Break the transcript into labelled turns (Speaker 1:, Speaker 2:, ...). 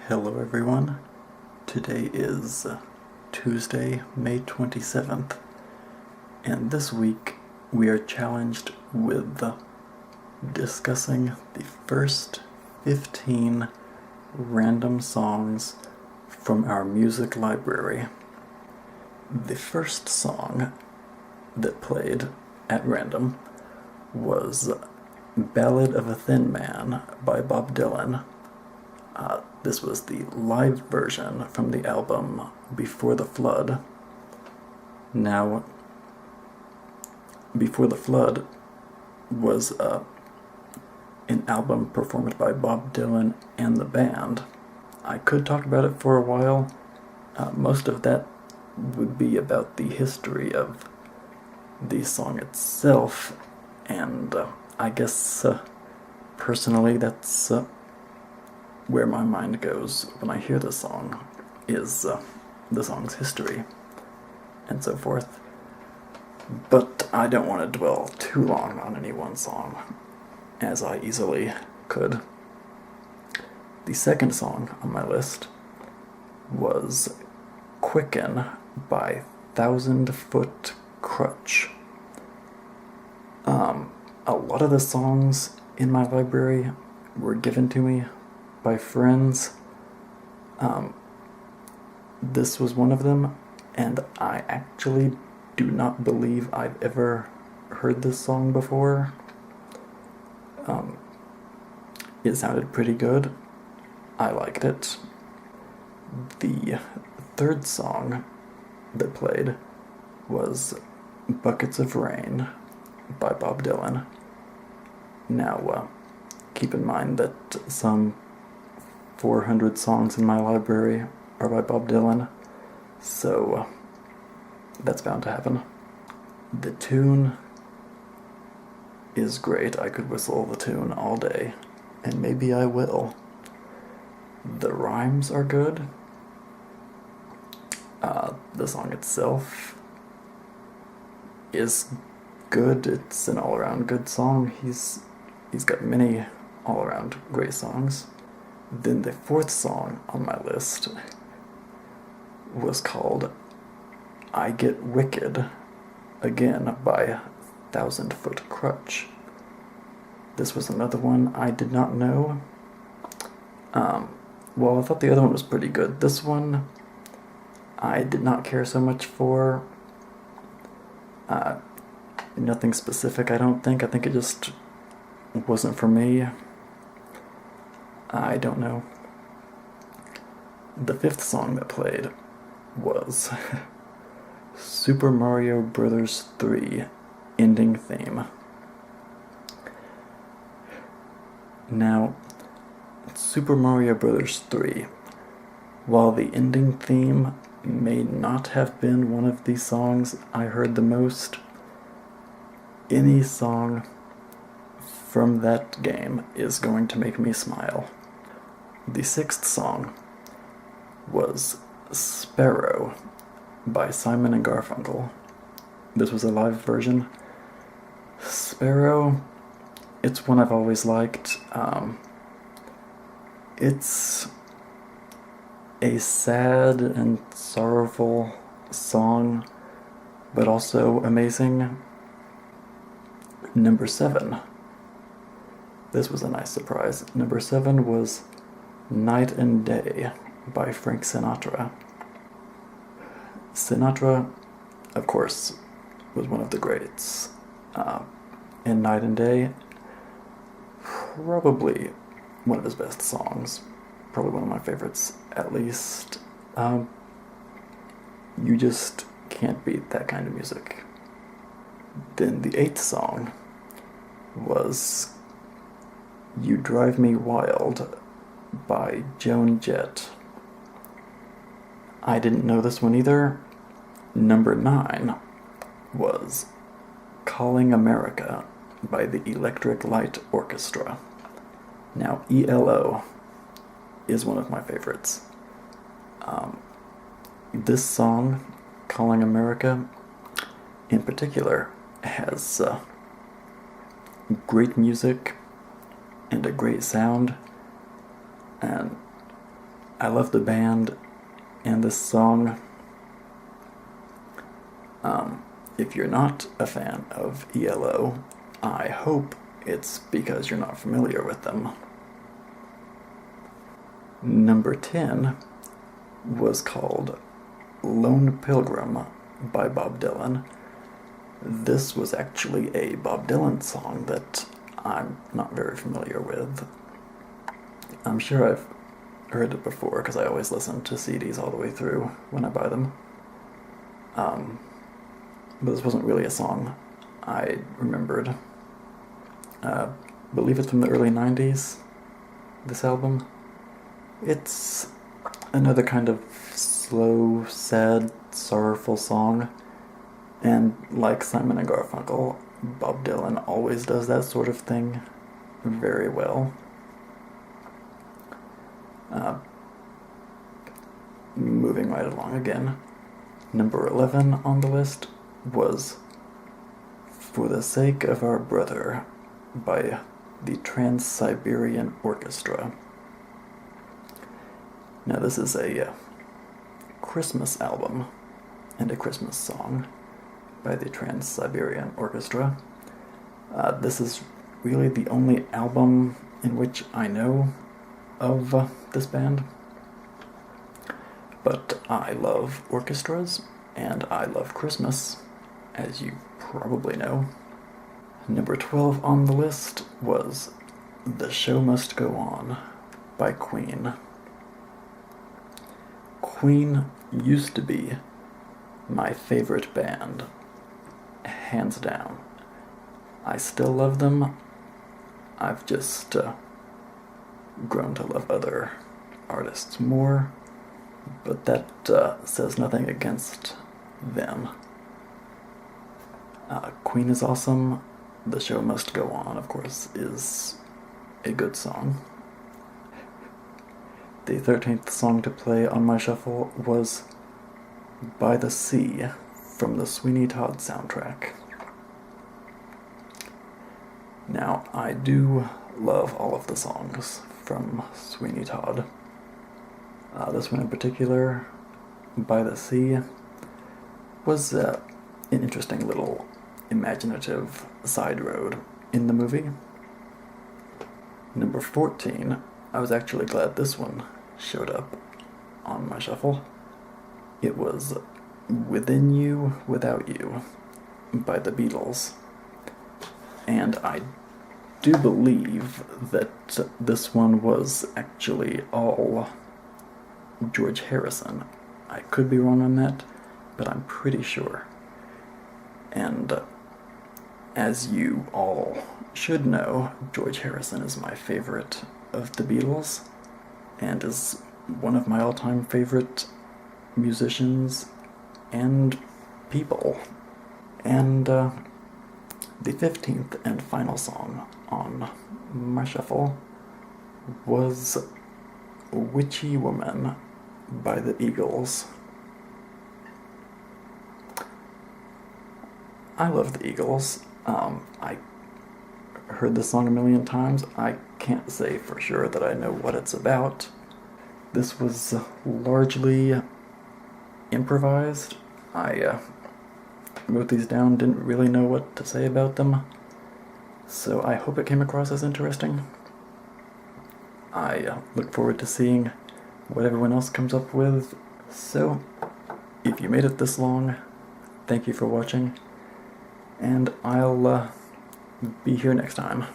Speaker 1: Hello everyone. Today is Tuesday, May 27th, and this week we are challenged with discussing the first 15 random songs from our music library. The first song that played at random was Ballad of a Thin Man by Bob Dylan. This was the live version from the album Before the Flood. Now, Before the Flood was an album performed by Bob Dylan and the band. I could talk about it for a while. Most of that would be about the history of the song itself, and I guess personally that's where my mind goes when I hear the song, is the song's history and so forth. But I don't want to dwell too long on any one song, as I easily could. The second song on my list was Quicken by 1,000 Foot Crutch. A lot of the songs in my library were given to me by friends. This was one of them, and I actually do not believe I've ever heard this song before. It sounded pretty good. I liked it. The third song that played was Buckets of Rain by Bob Dylan. Now, keep in mind that some 400 songs in my library are by Bob Dylan, so that's bound to happen. The tune is great. I could whistle the tune all day, and maybe I will. The rhymes are good. The song itself is good. It's an all-around good song. He's got many all-around great songs. Then the fourth song on my list was called I Get Wicked, again by 1,000 Foot Crutch. This was another one I did not know. Well, I thought the other one was pretty good. This one I did not care so much for. Nothing specific, I don't think. I think it just wasn't for me. I don't know. The fifth song that played was Super Mario Bros. 3 Ending Theme. Now, Super Mario Bros. 3, while the ending theme may not have been one of the songs I heard the most, any song from that game is going to make me smile. The sixth song was Sparrow by Simon and Garfunkel. This was a live version. Sparrow, it's one I've always liked. It's a sad and sorrowful song, but also amazing. Number 7. This was a nice surprise. Number 7 was Night and Day by Frank Sinatra. Sinatra, of course, was one of the greats. And Night and Day, probably one of his best songs. Probably one of my favorites, at least. You just can't beat that kind of music. Then the 8th song was You Drive Me Wild by Joan Jett. I didn't know this one either. Number 9 was Calling America by the Electric Light Orchestra. Now, ELO is one of my favorites. This song, Calling America, in particular, has great music and a great sound, and I love the band and this song. If you're not a fan of ELO, I hope it's because you're not familiar with them. Number 10 was called Lone Pilgrim by Bob Dylan. This was actually a Bob Dylan song that I'm not very familiar with. I'm sure I've heard it before because I always listen to CDs all the way through when I buy them. But this wasn't really a song I remembered. Believe it's from the early 90s, this album. It's another kind of slow, sad, sorrowful song. And like Simon and Garfunkel, Bob Dylan always does that sort of thing very well. Moving right along again. Number 11 on the list was For the Sake of Our Brother by the Trans-Siberian Orchestra. Now this is a Christmas album and a Christmas song by the Trans-Siberian Orchestra. This is really the only album in which I know of this band. But I love orchestras, and I love Christmas, as you probably know. Number 12 on the list was The Show Must Go On by Queen. Queen used to be my favorite band, hands down. I still love them. I've just grown to love other artists more, but that says nothing against them. Queen is awesome. The Show Must Go On, of course, is a good song. The 13th song to play on my shuffle was By the Sea from the Sweeney Todd soundtrack. Now, I do love all of the songs from Sweeney Todd. This one in particular, By the Sea, was an interesting little imaginative side road in the movie. Number 14, I was actually glad this one showed up on my shuffle. It was Within You, Without You by the Beatles. And I do believe that this one was actually all George Harrison. I could be wrong on that, but I'm pretty sure. And as you all should know, George Harrison is my favorite of the Beatles, and is one of my all-time favorite musicians and people. And the 15th and final song on my shuffle was Witchy Woman by the Eagles. I love the Eagles. I heard this song a million times. I can't say for sure that I know what it's about. This was largely improvised. I wrote these down, didn't really know what to say about them, so I hope it came across as interesting. I look forward to seeing what everyone else comes up with. So, if you made it this long, thank you for watching, and I'll be here next time.